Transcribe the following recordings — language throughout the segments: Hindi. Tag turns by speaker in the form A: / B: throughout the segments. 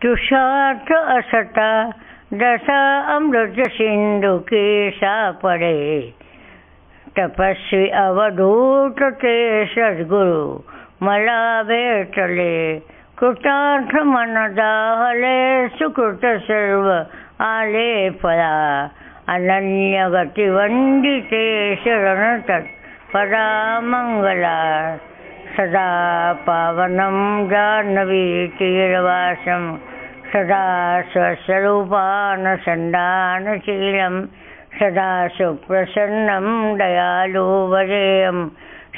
A: तुषार्थ असता दशा अमृत सिंधु के सापड़े। तपस्वी अवधूत ते सद्गुरु मला भेटले। कृतार्थ मन दाहले सुकृत सर्व आले फला। अनन्य गति वंदिते शरण तत्परा मंगला। सदा पावनं जाह्नवी तीरवासं सदा स्वस्वरूपानुसन्धानशीलं सदा सुप्रसन्नं दयालु वरेयं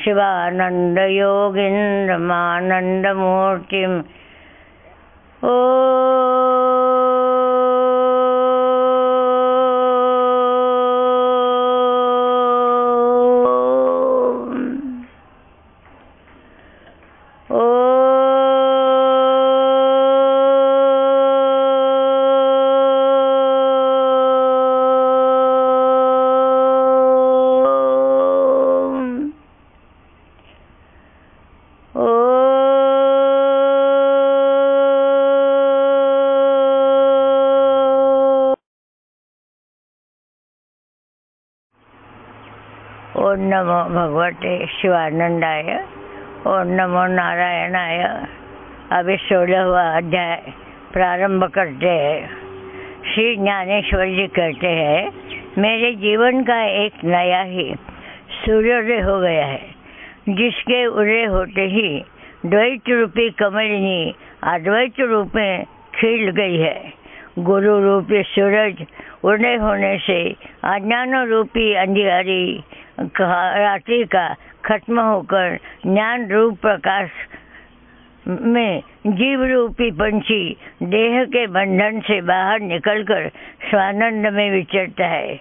A: शिवानन्दयोगीन्द्रमानन्दमूर्तिम्। ओ ओम नमो भगवते शिवानंदाय। ओम नमो नारायणाय। अभी 16वां अध्याय प्रारंभ करते हैं। श्री ज्ञानेश्वर जी कहते हैं, मेरे जीवन का एक नया ही सूर्योदय हो गया है, जिसके उदय होते ही द्वैत रूपी कमलिनी अद्वैत रूप में खिल गई है। गुरु रूपी सूरज उदय होने से अज्ञान रूपी अंधियारी रात्रि का खत्म होकर ज्ञान रूप प्रकाश में जीव रूपी पंछी देह के बंधन से बाहर निकलकर स्वानंद में विचरता है।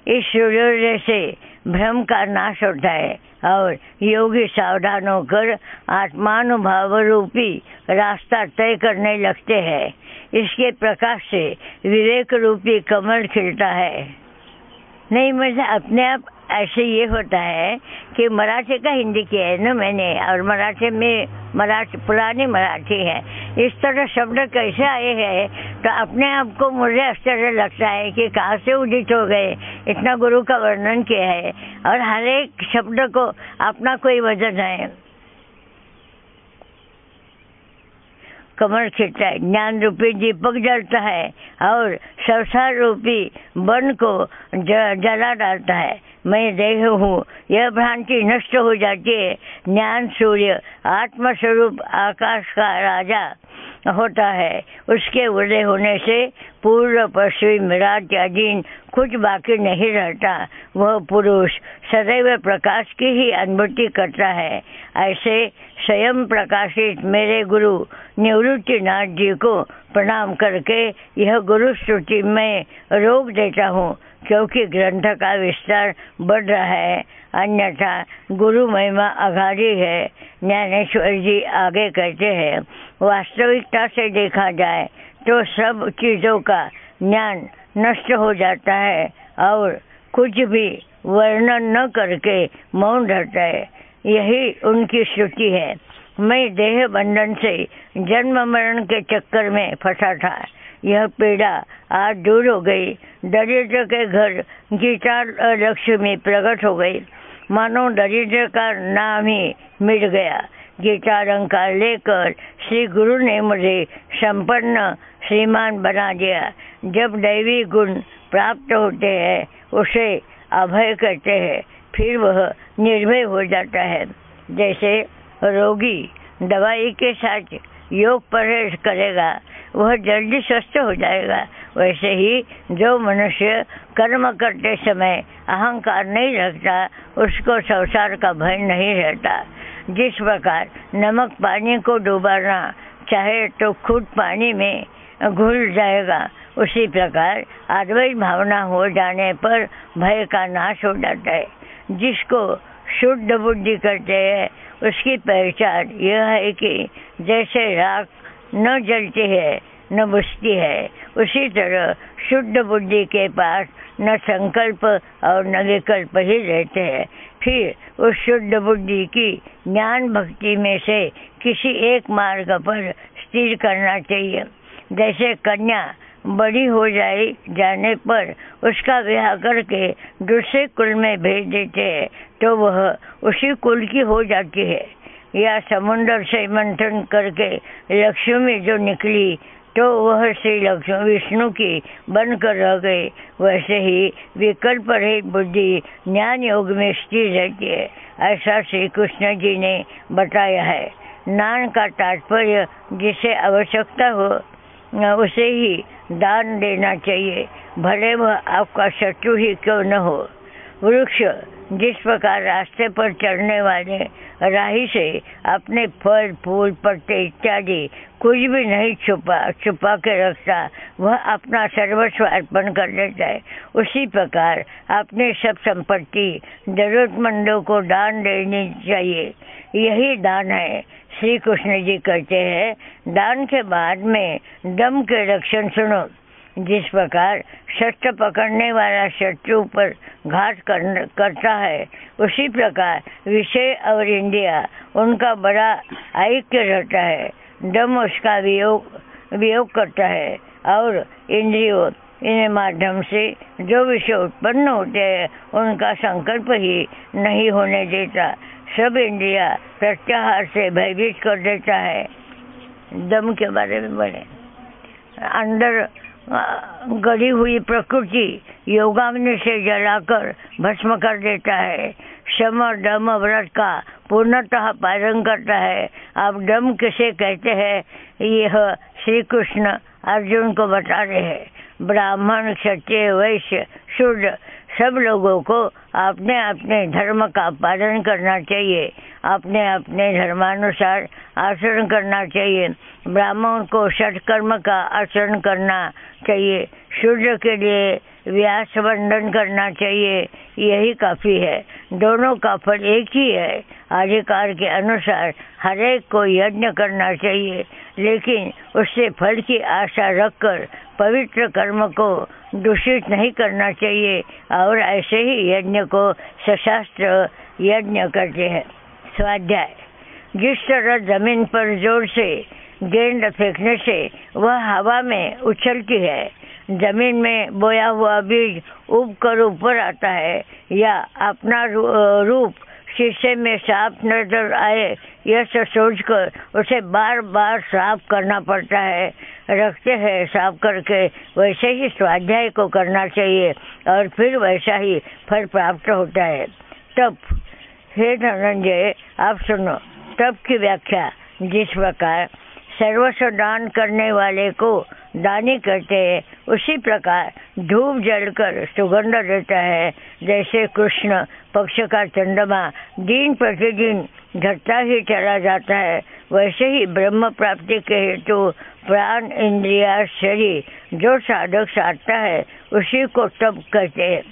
A: इस सूर्योदय से भ्रम का नाश होता है और योगी सावधान होकर आत्मानुभाव रूपी रास्ता तय करने लगते हैं। इसके प्रकाश से विवेक रूपी कमल खिलता है। नहीं, मुझे अपने आप ऐसे ये होता है कि मराठी का हिंदी किया है ना मैंने, और मराठी में पुरानी मराठी है। इस तरह शब्द कैसे आए हैं तो अपने आप को मुझे आश्चर्य लगता है कि कहाँ से उदित हो गए। इतना गुरु का वर्णन किया है और हर एक शब्द को अपना कोई वजन है। कमल खिलता है, ज्ञान रूपी दीपक जलता है और संसार रूपी वन को जला डालता है। मैं देह हूँ, यह भ्रांति नष्ट हो जाती है। ज्ञान सूर्य आत्मस्वरूप आकाश का राजा होता है। उसके उदय होने से पूर्व पश्चिम मिराज के अधीन कुछ बाकी नहीं रहता। वह पुरुष सदैव प्रकाश की ही अनुभूति करता है। ऐसे स्वयं प्रकाशित मेरे गुरु निवृत्तिनाथ जी को प्रणाम करके यह गुरु स्तुति में रोक देता हूँ, क्योंकि ग्रंथ का विस्तार बढ़ रहा है। अन्यथा गुरु महिमा अगाधी है। ज्ञानेश्वर जी आगे कहते हैं, वास्तविकता से देखा जाए तो सब चीज़ों का ज्ञान नष्ट हो जाता है और कुछ भी वर्णन न करके मौन रहता है। यही उनकी स्तुति है। मैं देह बंधन से जन्म मरण के चक्कर में फंसा था। यह पीड़ा आज दूर हो गई। दरिद्र के घर गीता लक्ष्मी प्रकट हो गई। मानो दरिद्र का नाम ही मिट गया। गीता अलंकार लेकर श्री गुरु ने मुझे संपन्न श्रीमान बना दिया। जब दैवी गुण प्राप्त होते हैं उसे अभय कहते हैं, फिर वह निर्भय हो जाता है। जैसे रोगी दवाई के साथ योग परहेज करेगा वह जल्दी स्वस्थ हो जाएगा, वैसे ही जो मनुष्य कर्म करते समय अहंकार नहीं रखता उसको संसार का भय नहीं रहता। जिस प्रकार नमक पानी को डुबाना चाहे तो खुद पानी में घुल जाएगा, उसी प्रकार अद्वैत भावना हो जाने पर भय का नाश हो जाता है। जिसको शुद्ध बुद्धि करते हैं उसकी पहचान यह है कि जैसे राख न जलती है न बुझती है, उसी तरह शुद्ध बुद्धि के पास न संकल्प और न विकल्प ही रहते हैं। फिर उस शुद्ध बुद्धि की ज्ञान भक्ति में से किसी एक मार्ग पर स्थिर करना चाहिए। जैसे कन्या बड़ी हो जाने पर उसका ब्याह करके दूसरे कुल में भेज देते हैं तो वह उसी कुल की हो जाती है। या समुद्र से मंथन करके लक्ष्मी जो निकली तो वह श्री लक्ष्मी विष्णु की बनकर रह गई। वैसे ही विकल्प रहित बुद्धि ज्ञान योग में स्थिर रहती है, ऐसा श्री कृष्ण जी ने बताया है। दान का तात्पर्य जिसे आवश्यकता हो उसे ही दान देना चाहिए, भले वह आपका शत्रु ही क्यों न हो। वृक्ष जिस प्रकार रास्ते पर चढ़ने वाले राही से अपने फल फूल पत्ते इत्यादि कुछ भी नहीं छुपा के रखता, वह अपना सर्वस्व अर्पण कर देता है। उसी प्रकार अपने सब संपत्ति जरूरतमंदों को दान देनी चाहिए, यही दान है। श्री कृष्ण जी कहते हैं, दान के बाद में दम के लक्षण सुनो। जिस प्रकार शस्त्र पकड़ने वाला शत्रु पर घात करता है, उसी प्रकार विषय और इंद्रिया उनका बड़ा ऐक्य रहता है। दम उसका वियोग करता है और इंद्रियों इन माध्यम से जो विषय उत्पन्न होते हैं उनका संकल्प ही नहीं होने देता। सब इंद्रिया प्रत्याहार से भयभीत कर देता है। दम के बारे में बोले, अंदर गड़ी हुई प्रकृति योगाग्नि से जलाकर भस्म कर देता है। शम दम व्रत का पूर्णतः पालन करता है। आप दम किसे कहते हैं, यह श्री कृष्ण अर्जुन को बता रहे हैं। ब्राह्मण क्षत्रिय वैश्य शूद्र सब लोगों को अपने अपने धर्म का पालन करना चाहिए, अपने अपने धर्मानुसार आचरण करना चाहिए। ब्राह्मण को सत्कर्म का आचरण करना चाहिए, शूद्र के लिए व्यास बंधन करना चाहिए, यही काफी है। दोनों का फल एक ही है। अधिकार के अनुसार हर एक को यज्ञ करना चाहिए, लेकिन उससे फल की आशा रखकर पवित्र कर्म को दूषित नहीं करना चाहिए। और ऐसे ही यज्ञ को सशास्त्र यज्ञ करते हैं। स्वाध्याय, जिस तरह जमीन पर जोर से गेंद फेंकने से वह हवा में उछलती है, जमीन में बोया हुआ बीज उब कर ऊपर आता है, या अपना रूप शीशे में साफ नजर आए यह सोचकर उसे बार बार साफ करना पड़ता है, रखते हैं साफ करके, वैसे ही स्वाध्याय को करना चाहिए और फिर वैसा ही फल प्राप्त होता है। तप, हे धनंजय आप सुनो। तप की व्याख्या, जिस प्रकार सर्वस्व दान करने वाले को दानी कहते हैं, उसी प्रकार धूप जलकर सुगंध देता है। जैसे कृष्ण पक्ष का चंद्रमा दिन प्रतिदिन घटता ही चला जाता है, वैसे ही ब्रह्म प्राप्ति के हेतु प्राण इंद्रिया शरीर जो साधक साधता है उसी को तप कहते हैं।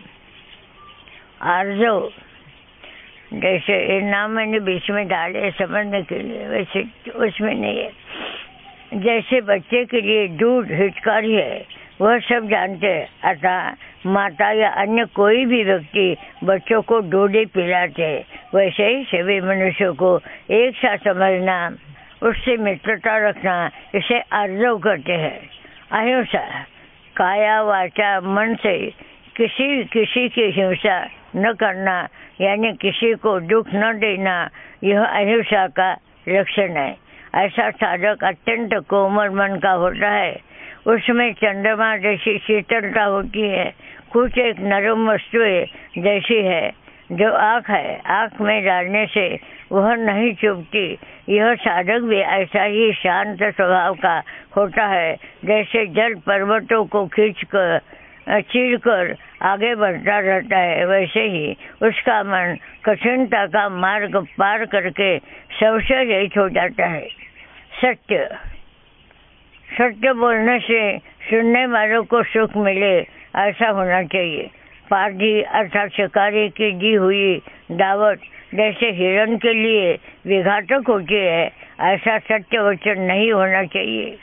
A: आर्जव, जैसे ये नाम मैंने बीच में डाले समझने के लिए, वैसे उसमें नहीं है। जैसे बच्चे के लिए दूध हितकारी है वह सब जानते हैं, अतः माता या अन्य कोई भी व्यक्ति बच्चों को दूध पिलाते हैं, वैसे ही सभी मनुष्यों को एक साथ समझना, उससे मित्रता रखना, इसे आर्जव करते हैं। अहिंसा, काया वाचा मन से किसी की हिंसा न करना, यानी किसी को दुख न देना, यह अहिंसा का लक्षण है। ऐसा साधक अत्यंत कोमल मन का होता है, उसमें चंद्रमा जैसी शीतलता होती है। कुछ एक नरम वस्तुएं जैसी है जो आँख है, आँख में डालने से वह नहीं चुभती। यह साधक भी ऐसा ही शांत स्वभाव का होता है, जैसे जल पर्वतों को चीर कर आगे बढ़ता रहता है, वैसे ही उसका मन कठिनता का मार्ग पार करके सबसे रहित हो जाता है। सत्य, सत्य बोलने से सुनने वालों को सुख मिले, ऐसा होना चाहिए। पारधी अर्थात शिकारी की दी हुई दावत जैसे हिरण के लिए विघातक होती है, ऐसा सत्य वचन नहीं होना चाहिए।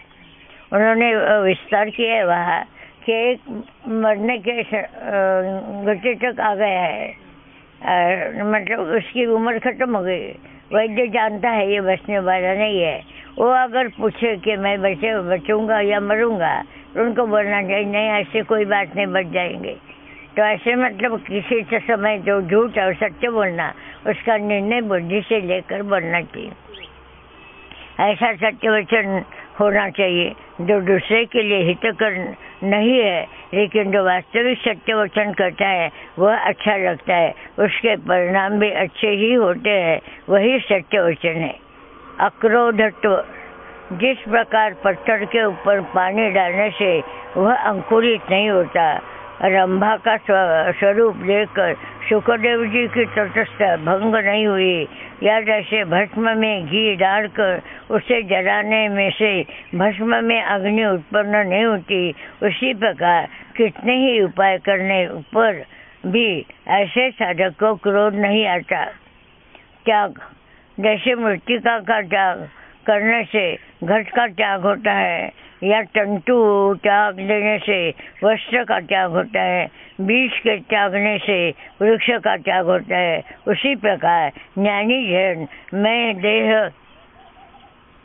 A: उन्होंने विस्तार किया है वहाँ कि एक मरने के गति तक आ गया है, मतलब उसकी उम्र खत्म हो गई, वैद्य जानता है ये बचने वाला नहीं है, वो अगर पूछे कि मैं बचूंगा या मरूंगा, तो उनको बोलना चाहिए नहीं, ऐसे कोई बात नहीं, बच जाएंगे। तो ऐसे मतलब किसी समय जो झूठ और सत्य बोलना, उसका निर्णय बुद्धि से लेकर बोलना चाहिए। ऐसा सत्य वचन होना चाहिए जो दूसरे के लिए हितकर नहीं है, लेकिन जो वास्तविक सत्य वचन करता है वह अच्छा लगता है, उसके परिणाम भी अच्छे ही होते हैं, वही सत्य वचन है। अक्रोधत्व, जिस प्रकार पत्थर के ऊपर पानी डालने से वह अंकुरित नहीं होता, रंभा का स्वरूप देखकर शुकदेव जी की तटस्थता भंग नहीं हुई, या जैसे भस्म में घी डालकर उसे जलाने में से भस्म में अग्नि उत्पन्न नहीं होती, उसी प्रकार कितने ही उपाय करने पर भी ऐसे साधक को क्रोध नहीं आता। त्याग, जैसे मृतिका का त्याग करने से घट का त्याग होता है, या तंतु त्याग देने से वस्त्र का त्याग होता है, बीज के त्यागने से वृक्ष का त्याग होता है, उसी प्रकार ज्ञानी जन मैं देह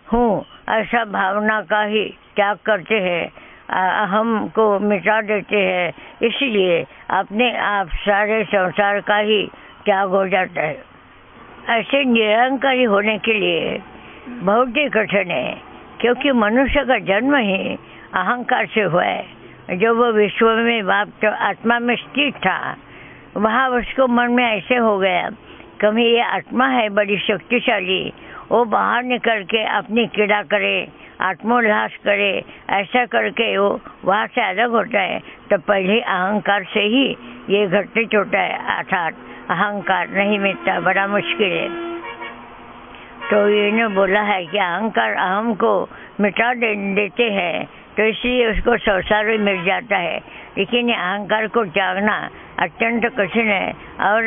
A: हूँ ऐसा भावना का ही त्याग करते हैं, अहम को मिटा देते हैं, इसलिए अपने आप सारे संसार का ही त्याग हो जाता है। ऐसे निरंकारी होने के लिए बहुत ही कठिन है, क्योंकि मनुष्य का जन्म ही अहंकार से हुआ है। जो वो विश्व में व्याप्त आत्मा में स्थित था, वहाँ उसको मन में ऐसे हो गया कभी ये आत्मा है बड़ी शक्तिशाली, वो बाहर निकल के अपनी क्रीड़ा करे, आत्मोल्लास करे, ऐसा करके वो वहाँ से अलग होता है। तो पहले अहंकार से ही ये घटित होता है, अर्थात अहंकार नहीं मिटता, बड़ा मुश्किल है। तो इन्होंने बोला है कि अहंकार अहम को मिटा देते हैं, तो इसलिए उसको संसार भी मिट जाता है, लेकिन अहंकार को त्यागना अत्यंत कठिन है और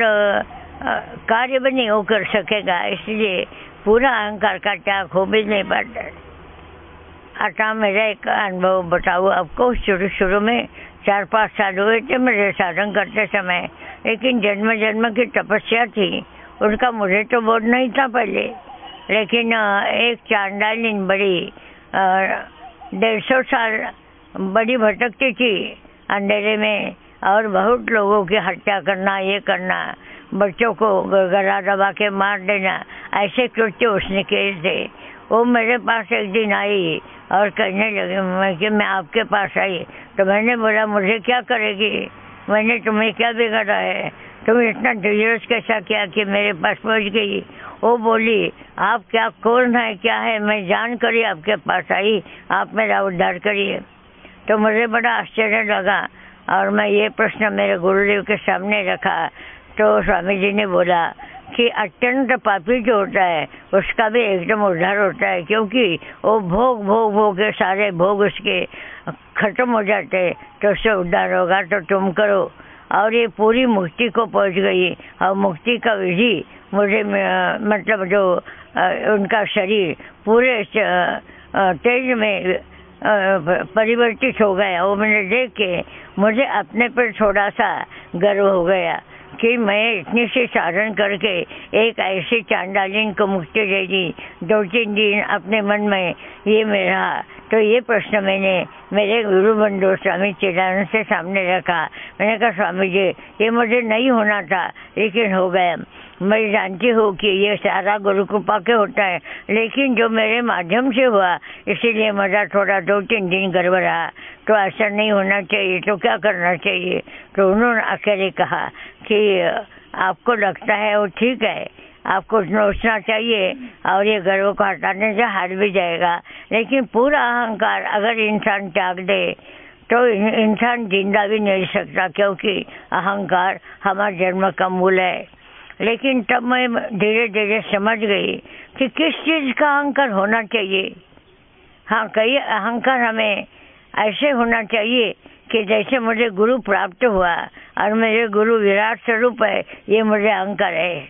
A: कार्य भी नहीं वो कर सकेगा, इसलिए पूरा अहंकार का त्याग हो भी नहीं पाता। अतः मेरा एक अनुभव बताऊँ आपको। शुरू में 4-5 साल हुए थे मेरे साधन करते समय, लेकिन जन्म जन्म की तपस्या थी, उनका मुझे तो बोध नहीं था पहले। लेकिन एक चांडालिन बड़ी 150 साल बड़ी भटकती थी अंधेरे में, और बहुत लोगों की हत्या करना, ये करना, बच्चों को गला दबा के मार देना, ऐसे कृत्य उसने किए थे। वो मेरे पास एक दिन आई और कहने लगी कि मैं आपके पास आई, तो मैंने बोला मुझे क्या करेगी, मैंने तुम्हें क्या बिगाड़ा है, तुम इतना डिजर्स कैसा किया कि मेरे पास पहुँच गई। वो बोली आप क्या कौन है, क्या है, मैं जान कर ही आपके पास आई, आप मेरा उद्धार करिए। तो मुझे बड़ा आश्चर्य लगा और मैं ये प्रश्न मेरे गुरुदेव के सामने रखा। तो स्वामी जी ने बोला कि अत्यंत पापी जो होता है उसका भी एकदम उद्धार होता है, क्योंकि वो भोग के सारे भोग उसके खत्म हो जाते, तो उससे उद्धार होगा। तो तुम करो। और ये पूरी मुक्ति को पहुंच गई, और मुक्ति का विधि मुझे मतलब जो उनका शरीर पूरे तेज में परिवर्तित हो गया, वो मैंने देख के मुझे अपने पर थोड़ा सा गर्व हो गया कि मैं इतनी सी साधन करके एक ऐसी चांडालिन को मुक्ति दे दी। 2-3 दिन अपने मन में ये मेरा, तो ये प्रश्न मैंने मेरे गुरु बंधु स्वामी चिदानंद से सामने रखा। मैंने कहा स्वामी जी ये मुझे नहीं होना था, लेकिन हो गया। मैं जानती हूँ कि ये सारा गुरु कृपा के होता है, लेकिन जो मेरे माध्यम से हुआ इसीलिए मुझे थोड़ा 2-3 दिन गर्व रहा। तो ऐसा नहीं होना चाहिए, तो क्या करना चाहिए? तो उन्होंने अकेले कहा कि आपको लगता है वो ठीक है, आपको सोचना चाहिए और ये गर्व को हटाने से हार भी जाएगा, लेकिन पूरा अहंकार अगर इंसान त्याग दे तो इंसान जिंदा भी नहीं सकता, क्योंकि अहंकार हमारे जन्म का मूल है। लेकिन तब मैं धीरे धीरे समझ गई कि किस चीज़ का अहंकार होना चाहिए। हाँ, कई अहंकार हमें ऐसे होना चाहिए कि जैसे मुझे गुरु प्राप्त हुआ और मेरे गुरु विराट स्वरूप है, ये मुझे अहंकार है।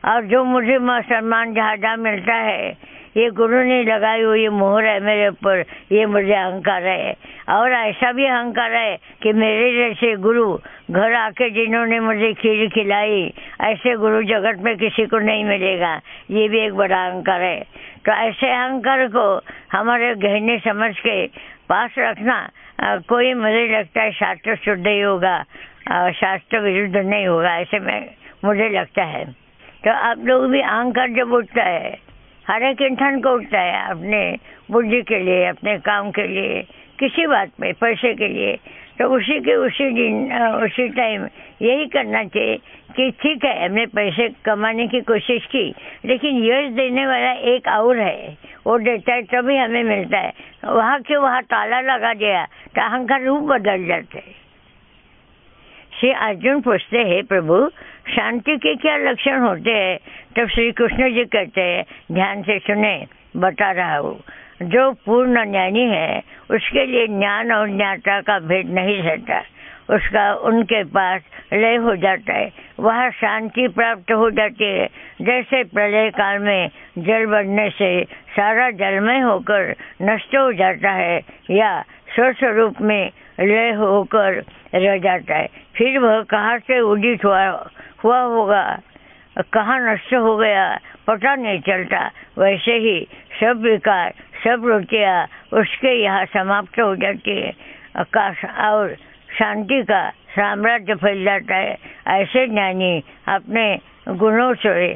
A: और जो मुझे सम्मान जहाँ मिलता है, ये गुरु ने लगाई हुई मोहर है मेरे ऊपर, ये मुझे अहंकार है। और ऐसा भी अहंकार है कि मेरे जैसे गुरु घर आके जिन्होंने मुझे खीर खिलाई, ऐसे गुरु जगत में किसी को नहीं मिलेगा, ये भी एक बड़ा अहंकार है। तो ऐसे अहंकार को हमारे गहने समझ के पास रखना कोई मुझे लगता है शास्त्र शुद्ध ही होगा, शास्त्र विरुद्ध नहीं होगा, ऐसे में मुझे लगता है। तो आप लोग भी अहंकार जब उठता है, हर एक इंसान को उठता है अपने बुद्धि के लिए, अपने काम के लिए, किसी बात में, पैसे के लिए, तो उसी के उसी दिन उसी टाइम यही करना चाहिए कि ठीक है हमने पैसे कमाने की कोशिश की, लेकिन यश देने वाला एक और है, वो देता है तभी हमें मिलता है। वहाँ के वहाँ ताला लगा दिया तो अहंकार रूप बदल जाते है। श्री अर्जुन पूछते हैं, प्रभु शांति के क्या लक्षण होते हैं? तब श्री कृष्ण जी कहते हैं, ध्यान से सुने, बता रहा हूँ। जो पूर्ण ज्ञानी है उसके लिए ज्ञान और ज्ञाता का भेद नहीं रहता, उसका उनके पास लय हो जाता है, वह शांति प्राप्त हो जाती है। जैसे प्रलय काल में जल बढ़ने से सारा जलमय होकर नष्ट हो जाता है या स्वस्वरूप में लय होकर रह जाता है, फिर वह कहाँ से उदित हुआ होगा, कहाँ नष्ट हो गया पता नहीं चलता। वैसे ही सब विकार, सब रुचियाँ उसके यहाँ समाप्त हो जाती है और शांति का साम्राज्य फैल जाता है। ऐसे ज्ञानी अपने गुणों से,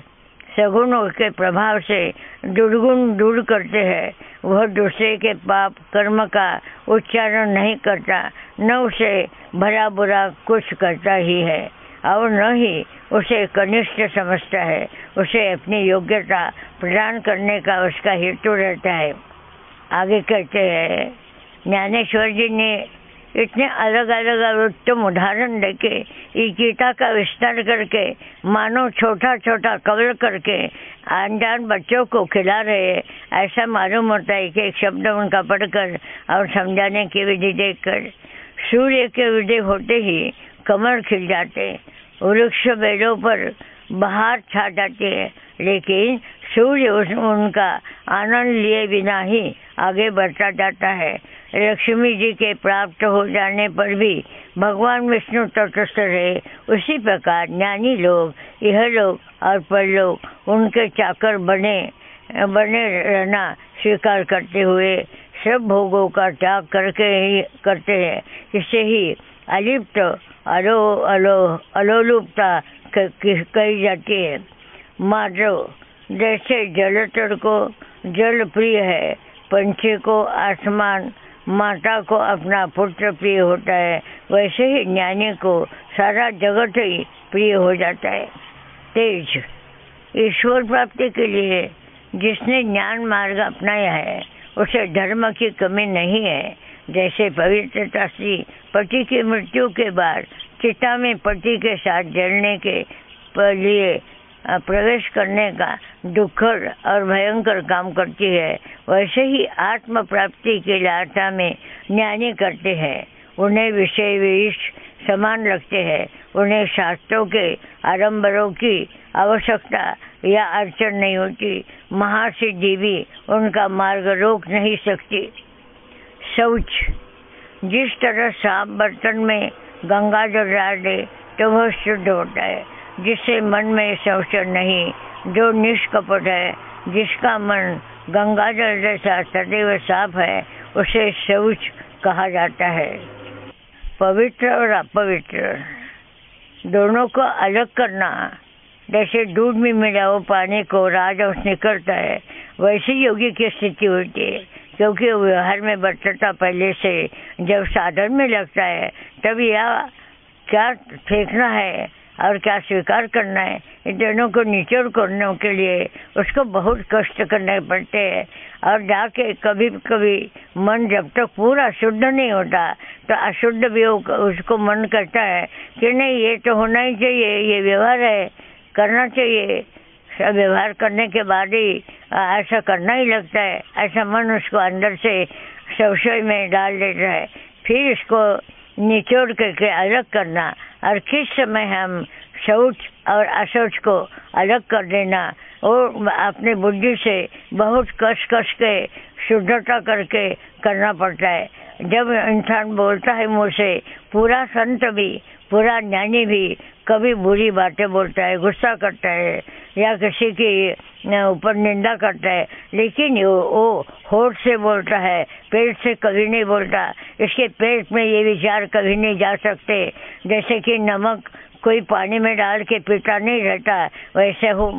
A: सगुणों के प्रभाव से दुर्गुण दूर करते हैं। वह दूसरे के पाप कर्म का उच्चारण नहीं करता, न उसे भला बुरा कुछ करता ही है और न ही उसे कनिष्ठ समझता है। उसे अपनी योग्यता प्रदान करने का उसका हेतु रहता है। आगे कहते हैं, ज्ञानेश्वर जी ने इतने अलग अलग उत्तम उदाहरण देके इस गीता का विस्तार करके मानो छोटा छोटा कवर करके अनजान बच्चों को खिला रहे, ऐसा मालूम होता है कि एक शब्द उनका पढ़कर और समझाने की विधि देखकर। सूर्य के उदय होते ही कमल खिल जाते, वृक्ष बेलों पर बहार छा जाती है, लेकिन सूर्य उनका आनंद लिए बिना ही आगे बढ़ता जाता है। लक्ष्मी जी के प्राप्त हो जाने पर भी भगवान विष्णु तटस्थ रहे, उसी प्रकार ज्ञानी लोग यह लोग और परलोक उनके चाकर बने रहना स्वीकार करते हुए सब भोगों का त्याग करते हैं। इससे ही अलिप्त अलोलुपता कही जाती है। माधव जैसे जलचर को जल प्रिय है, पंछी को आसमान, माता को अपना पुत्र प्रिय होता है, वैसे ही ज्ञानी को सारा जगत ही प्रिय हो जाता है। तेज ईश्वर प्राप्ति के लिए जिसने ज्ञान मार्ग अपनाया है उसे धर्म की कमी नहीं है। जैसे पवित्रता श्री पति की मृत्यु के बाद चिता में पति के साथ जलने के लिए प्रवेश करने का दुखद और भयंकर काम करती है, वैसे ही आत्म प्राप्ति की लालसा में ज्ञानी करते हैं। उन्हें विषय विष समान लगते हैं, उन्हें शास्त्रों के आडंबरों की आवश्यकता या अड़चन नहीं होती। महासिद्धि भी उनका मार्ग रोक नहीं सकती। शौच जिस तरह सांप बर्तन में गंगा जल डाल दे तो वह शुद्ध होता है, जिससे मन में शौचन नहीं, जो निष्कपट है, जिसका मन गंगा जल जैसा सदैव साफ है, उसे शौच कहा जाता है। पवित्र और अपवित्र दोनों को अलग करना, जैसे दूध में मिलाओ पानी को राजहंस निकलता है, वैसे योगी की स्थिति होती है। क्योंकि व्यवहार में बर्तता पहले से जब साधन में लगता है, तब यह क्या फेंकना है और क्या स्वीकार करना है, इन दोनों को निचोड़ करने के लिए उसको बहुत कष्ट करने पड़ते हैं। और जाके कभी कभी मन जब तक पूरा शुद्ध नहीं होता तो अशुद्ध भी उसको मन करता है कि नहीं ये तो होना ही चाहिए, ये व्यवहार है, करना चाहिए। व्यवहार करने के बाद ही ऐसा करना ही लगता है, ऐसा मन उसको अंदर से संशय में डाल देता है। फिर इसको निचोड़ करके अलग करना और किस समय हम शौच और अशौच को अलग कर देना, और अपने बुद्धि से बहुत कस के शुद्धता करके करना पड़ता है। जब इंसान बोलता है मुँह से, पूरा संत भी, पूरा ज्ञानी भी कभी बुरी बातें बोलता है, गुस्सा करता है या किसी की ऊपर निंदा करता है, लेकिन वो होठ से बोलता है, पेट से कभी नहीं बोलता। इसके पेट में ये विचार कभी नहीं जा सकते। जैसे कि नमक कोई पानी में डाल के पीता नहीं रहता, वैसे हो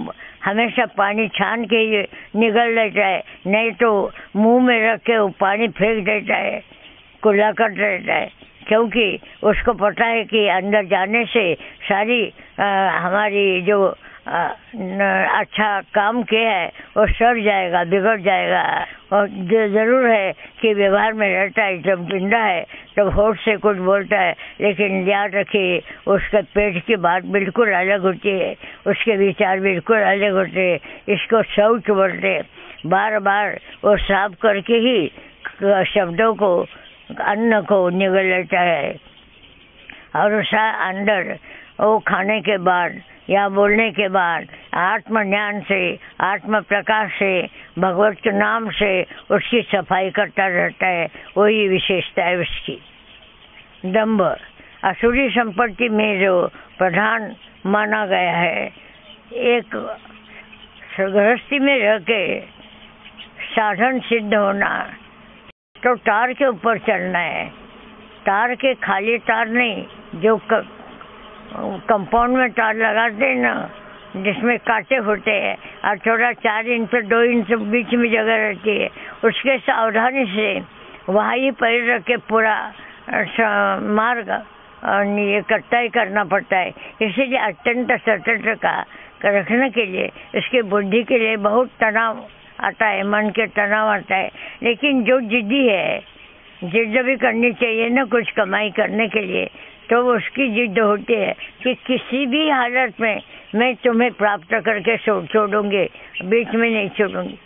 A: हमेशा पानी छान के निगल लेता है, नहीं तो मुंह में रख के वो पानी फेंक देता है, कुल्ला कर देता है, क्योंकि उसको पता है कि अंदर जाने से सारी हमारी जो अच्छा काम किया है वो सड़ जाएगा, बिगड़ जाएगा। और जरूर है कि व्यवहार में रहता है, जब जिंदा है तब होठ से कुछ बोलता है, लेकिन याद रखिए उसके पेट की बात बिल्कुल अलग होती है, उसके विचार बिल्कुल अलग होते हैं। इसको शौच बोलते। बार बार वो साफ करके ही शब्दों को, अन्न को निगल लेता है, और उसका अंदर वो खाने के बाद या बोलने के बाद आत्म ज्ञान से, आत्म प्रकाश से, भगवत के नाम से उसकी सफाई करता रहता है। वही विशेषता है उसकी। दंभ असुरी संपत्ति में जो प्रधान माना गया है, एक गृहस्थी में रह के साधन सिद्ध होना, तो तार के ऊपर चलना है। तार के खाली तार नहीं, जो कंपाउंड में तार लगाते हैं ना, जिसमें कांटे होते हैं और थोड़ा 4 इंच 2 इंच बीच में जगह रहती है, उसके सावधानी से वहाँ ही पैर रख के पूरा मार्ग ये कटाई करना पड़ता है। इसीलिए अत्यंत सतर्क का रखने के लिए, इसके बुद्धि के लिए बहुत तनाव आता है, मन के तनाव आता है। लेकिन जो जिद्दी है, जिद भी करनी चाहिए ना कुछ कमाई करने के लिए, तो उसकी जिद होती है कि किसी भी हालत में मैं तुम्हें प्राप्त करके छोड़ूंगी, बीच में नहीं छोड़ूंगी।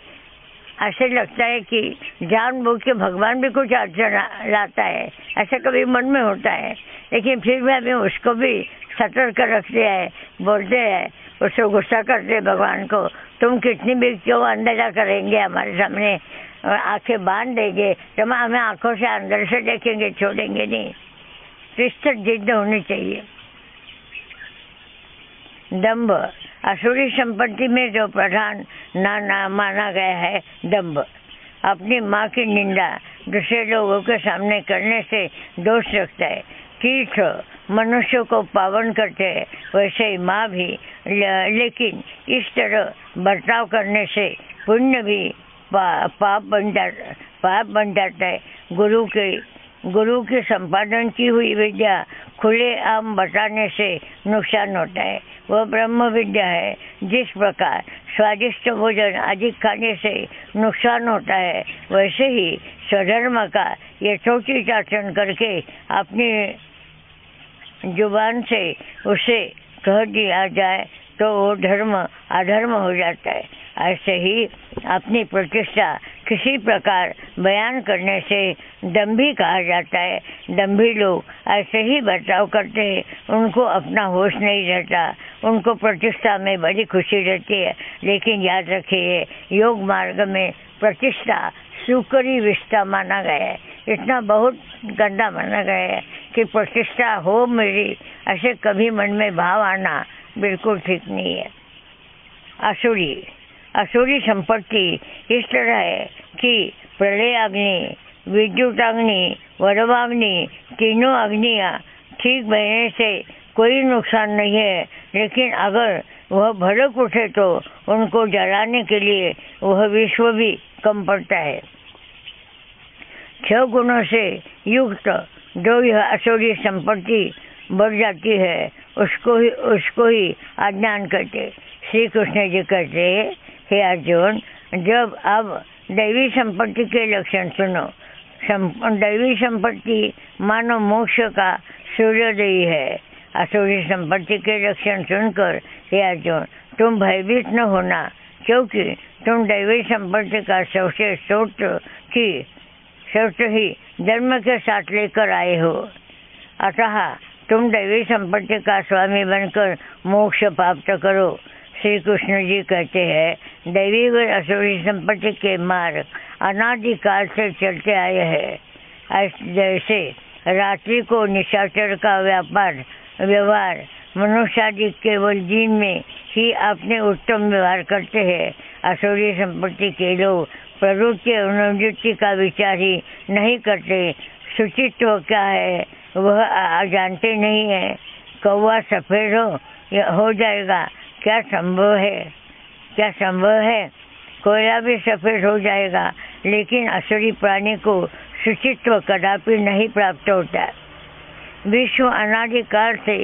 A: ऐसे लगता है कि जानबूझ के भगवान भी कुछ अड़चन लाता है, ऐसा कभी मन में होता है, लेकिन फिर भी हमें उसको भी सतर्क रखते हैं, बोलते हैं, उसको गुस्सा करते हैं भगवान को, तुम कितनी भी क्यों अंधेरा करेंगे हमारे सामने, आंखें बांध देंगे, तुम हमें आंखों से अंदर से देखेंगे, छोड़ेंगे नहीं। तो जिद होनी चाहिए। दंभ असुरी संपत्ति में जो प्रधान ना माना गया है, दंभ अपनी माँ की निंदा दूसरे लोगों के सामने करने से दोष रखता है। तीर्थ मनुष्य को पावन करते हैं, वैसे ही माँ भी, लेकिन इस तरह बर्ताव करने से पुण्य भी पाप बन जाता है। गुरु के संपादन की हुई विद्या खुले आम बताने से नुकसान होता है। वह ब्रह्म विद्या है। जिस प्रकार स्वादिष्ट भोजन अधिक खाने से नुकसान होता है, वैसे ही स्वधर्म का यथोचित आचरण करके अपनी जुबान से उसे कह दिया जाए तो वो धर्म अधर्म हो जाता है। ऐसे ही अपनी प्रतिष्ठा किसी प्रकार बयान करने से दंभी कहा जाता है। दंभी लोग ऐसे ही बर्ताव करते हैं, उनको अपना होश नहीं रहता, उनको प्रतिष्ठा में बड़ी खुशी रहती है। लेकिन याद रखिए, योग मार्ग में प्रतिष्ठा सुकरी विष्ठा माना गया है। इतना बहुत गंदा माना गया है कि प्रतिष्ठा हो मेरी, ऐसे कभी मन में भाव आना बिल्कुल ठीक नहीं है। असुरी संपत्ति इस तरह है कि प्रलय अग्नि, विद्युत अग्नि, वरवाग्नि, तीनों अग्नियाँ ठीक बहने से कोई नुकसान नहीं है, लेकिन अगर वह भड़क उठे तो उनको जलाने के लिए वह विश्व भी कम पड़ता है। 6 गुणों से युक्त जो यह असुरी संपत्ति बढ़ जाती है, उसको ही अज्ञान कहते। श्री कृष्ण जी कहते, हे अर्जुन, जब अब दैवी संपत्ति के लक्षण सुनो। दैवी संपत्ति मानो मोक्ष का सूर्योदय है। असुरी संपत्ति के लक्षण सुनकर हे अर्जुन, तुम भयभीत न होना, क्योंकि तुम दैवी संपत्ति का सबसे स्रोत ही धर्म के साथ लेकर आए हो। अतः तुम दैवी संपत्ति का स्वामी बनकर मोक्ष प्राप्त करो। श्री कृष्ण जी कहते हैं, दैवी व असुरी संपत्ति के मार्ग अनादिकाल से चलते आए हैं। जैसे रात्रि को निशाचर का व्यवहार मनुष्यादि केवल दिन में ही अपने उत्तम व्यवहार करते हैं। असुरी संपत्ति के लोग प्रवृत्ति और अनुवृत्ति का विचार ही नहीं करते। शुचित्व क्या है वह जानते नहीं है। कौवा सफेद हो जाएगा, क्या संभव है? कोयला भी सफेद हो जाएगा, लेकिन असुरी प्राणी को शुचित्व कदापि नहीं प्राप्त होता। विश्व अनादिकाल से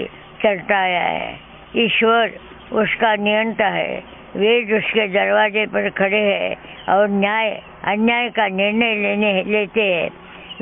A: चलता आया है। ईश्वर उसका नियंता है। वेद उसके दरवाजे पर खड़े हैं और न्याय अन्याय का निर्णय लेते हैं।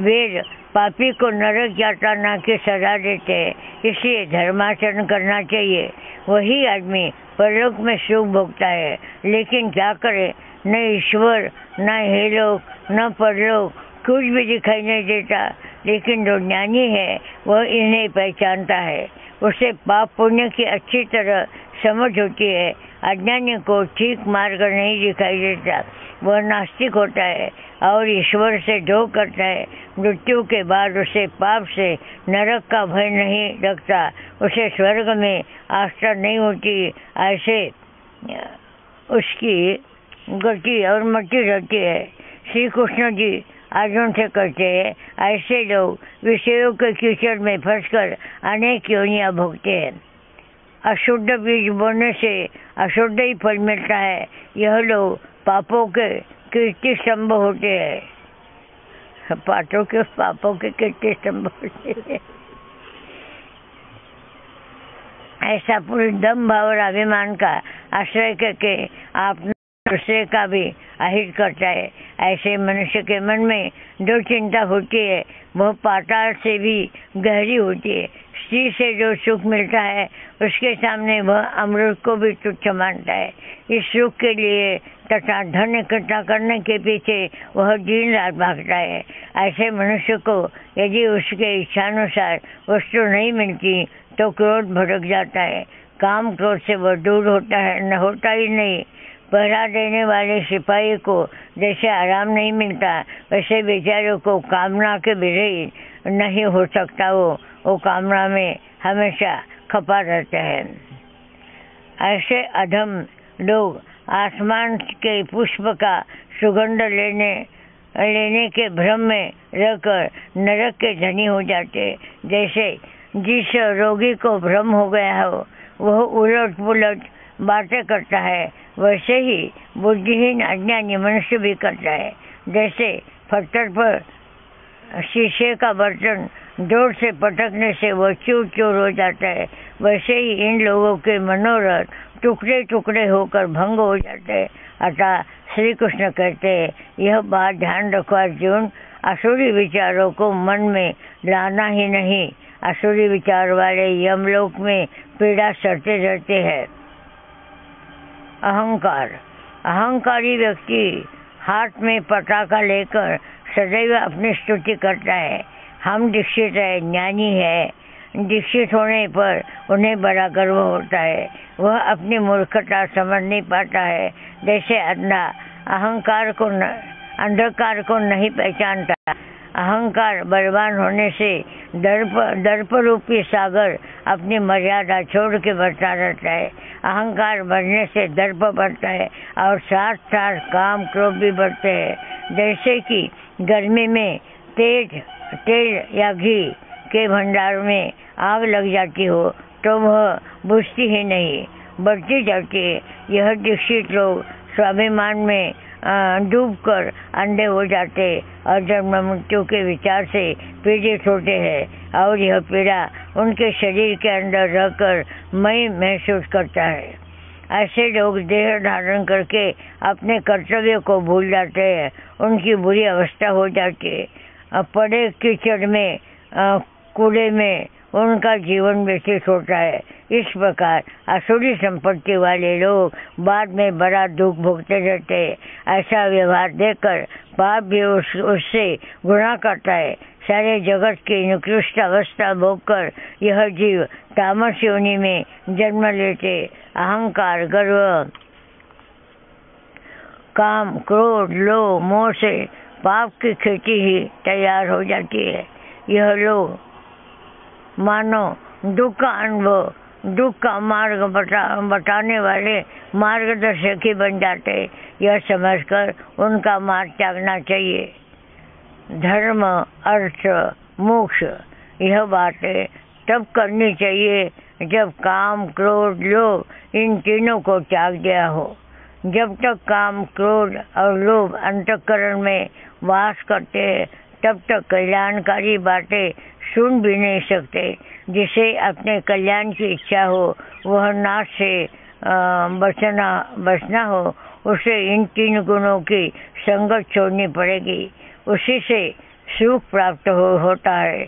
A: वेद पापी को नरक यातना की सजा देते हैं, इसलिए धर्माचरण करना चाहिए। वही आदमी परलोक में सुख भोगता है। लेकिन क्या करे, न ईश्वर, न हेलोक, न परलोक, कुछ भी दिखाई नहीं देता। लेकिन जो ज्ञानी है वह इन्हें पहचानता है। उसे पाप पुण्य की अच्छी तरह समझ होती है। अज्ञानी को ठीक मार्ग नहीं दिखाई देता। वह नास्तिक होता है और ईश्वर से द्रोह करता है। मृत्यु के बाद उसे पाप से नरक का भय नहीं लगता, उसे स्वर्ग में आस्था नहीं होती। ऐसे उसकी गति और मति रहती है। श्री कृष्ण जी अर्जुन से कहते हैं, ऐसे लोग विषयों के कीचड़ में फंसकर अनेक योनियां भोगते हैं। अशुद्ध बीज बोने से अशुद्ध ही फल मिलता है। यह लोग पापों के कीर्ति स्तंभ होते हैं। पापों के कीर्ति स्तंभ होते हैं। ऐसा पुरुष दम भाव और अभिमान का आश्रय करके आप दूसरे का भी अहित करता है। ऐसे मनुष्य के मन में जो चिंता होती है वह पाताल से भी गहरी होती है। स्त्री से जो सुख मिलता है उसके सामने वह अमृत को भी तुच्छ मानता है। इस सुख के लिए तथा धन इकट्ठा करने के पीछे वह दिन रात भागता है। ऐसे मनुष्य को यदि उसके इच्छानुसार वस्तु नहीं मिलती तो क्रोध भड़क जाता है। काम क्रोध से वह दूर होता है, न होता ही नहीं। पहरा देने वाले सिपाही को जैसे आराम नहीं मिलता, वैसे बेचारों को कामना के विरही नहीं हो सकता। वो कामना में हमेशा खपा रहते हैं। ऐसे अधम लोग आसमान के पुष्प का सुगंध लेने के भ्रम में रहकर नरक के धनी हो जाते। जैसे जिस रोगी को भ्रम हो गया हो वह उलट पुलट बातें करता है, वैसे ही बुद्धिहीन अज्ञानी मनुष्य भी करता है। जैसे पत्थर पर शीशे का बर्तन जोर से पटकने से वह चूर चूर हो जाता है, वैसे ही इन लोगों के मनोरथ टुकड़े टुकड़े होकर भंग हो जाते हैं। अतः श्री कृष्ण कहते हैं, यह बात ध्यान रखो अर्जुन, असुरी विचारों को मन में लाना ही नहीं। असुरी विचार वाले यमलोक में पीड़ा सहते रहते हैं। अहंकारी व्यक्ति हाथ में पटाखा लेकर सदैव अपनी स्तुति करता है। हम दीक्षित है, ज्ञानी है। दीक्षित होने पर उन्हें बड़ा गर्व होता है। वह अपनी मूर्खता समझ नहीं पाता है। जैसे अंधा अंधकार को नहीं पहचानता। अहंकार बलवान होने से दर्प रूपी सागर अपनी मर्यादा छोड़ के बढ़ता रहता है। अहंकार बढ़ने से दर्प बढ़ता है और साथ साथ काम क्रोध भी बढ़ते हैं। जैसे कि गर्मी में तेल या घी के भंडार में आग लग जाती हो तो वह बुझती ही नहीं, बढ़ती जाती है। यह दीक्षित लोग स्वाभिमान में डूबकर अंधे हो जाते और जन्म मृत्यु के विचार से पीड़ित होते हैं और यह पीड़ा उनके शरीर के अंदर रहकर मई महसूस करता है। ऐसे लोग देह धारण करके अपने कर्तव्य को भूल जाते हैं। उनकी बुरी अवस्था हो जाती है। पड़े कीचड़ में कूड़े में उनका जीवन व्यतीत होता है। इस प्रकार असुरी संपत्ति वाले लोग बाद में बड़ा दुख भोगते रहते हैं। ऐसा व्यवहार देखकर पाप भी उससे गुणा करता है। सारे जगत की निकृष्ट अवस्था भोगकर यह जीव तामस योनि में जन्म लेते अहंकार, गर्व, काम, क्रोध, लोभ, मोह से पाप की खेती ही तैयार हो जाती है। यह लोग मानो दुख का अनुभव, दुख का मार्ग बताने वाले मार्गदर्शक ही बन जाते। यह समझकर उनका मार्ग त्यागना चाहिए। धर्म, अर्थ, मोक्ष यह बातें तब करनी चाहिए जब काम, क्रोध, लोभ इन तीनों को त्याग दिया हो। जब तक काम, क्रोध और लोभ अंतःकरण में वास करते हैं तब तक कल्याणकारी बातें सुन भी नहीं सकते। जिसे अपने कल्याण की इच्छा हो, वह नाश से बचना हो, उसे इन तीन गुणों की संगत छोड़नी पड़ेगी। उसी से सुख प्राप्त होता है,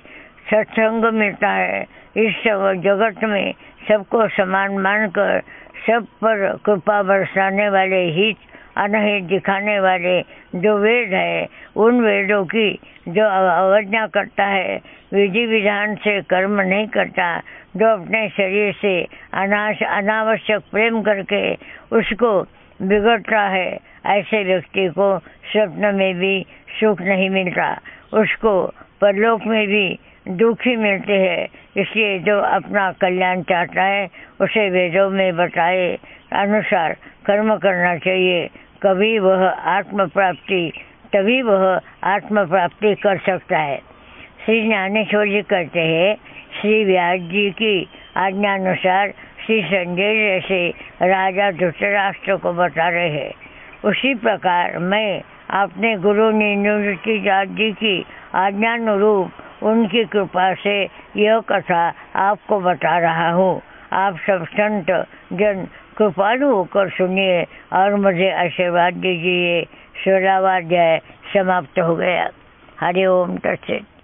A: सत्संग मिलता है। इस जगत में सबको समान मानकर सब पर कृपा बरसाने वाले, हित अनहित दिखाने वाले जो वेद है, उन वेदों की जो अवज्ञा करता है, विधि विधान से कर्म नहीं करता, जो अपने शरीर से अनावश्यक प्रेम करके उसको बिगड़ता है, ऐसे व्यक्ति को स्वप्न में भी सुख नहीं मिलता, उसको परलोक में भी दुख ही मिलते हैं। इसलिए जो अपना कल्याण चाहता है उसे वेदों में बताए अनुसार कर्म करना चाहिए। तभी वह आत्म प्राप्ति कर सकता है। श्री ज्ञानेश्वर जी कहते हैं, श्री व्यास जी की आज्ञानुसार श्री संजय जैसे राजा धृतराष्ट्र को बता रहे हैं। उसी प्रकार मैं अपने गुरु निवृत्ति दास जी की आज्ञानुरूप उनकी कृपा से यह कथा आपको बता रहा हूँ। आप सब संत जन कृपालु होकर सुनिए और मुझे आशीर्वाद दीजिए। 16वां अध्याय समाप्त हो गया। हरि ओम तत्सत।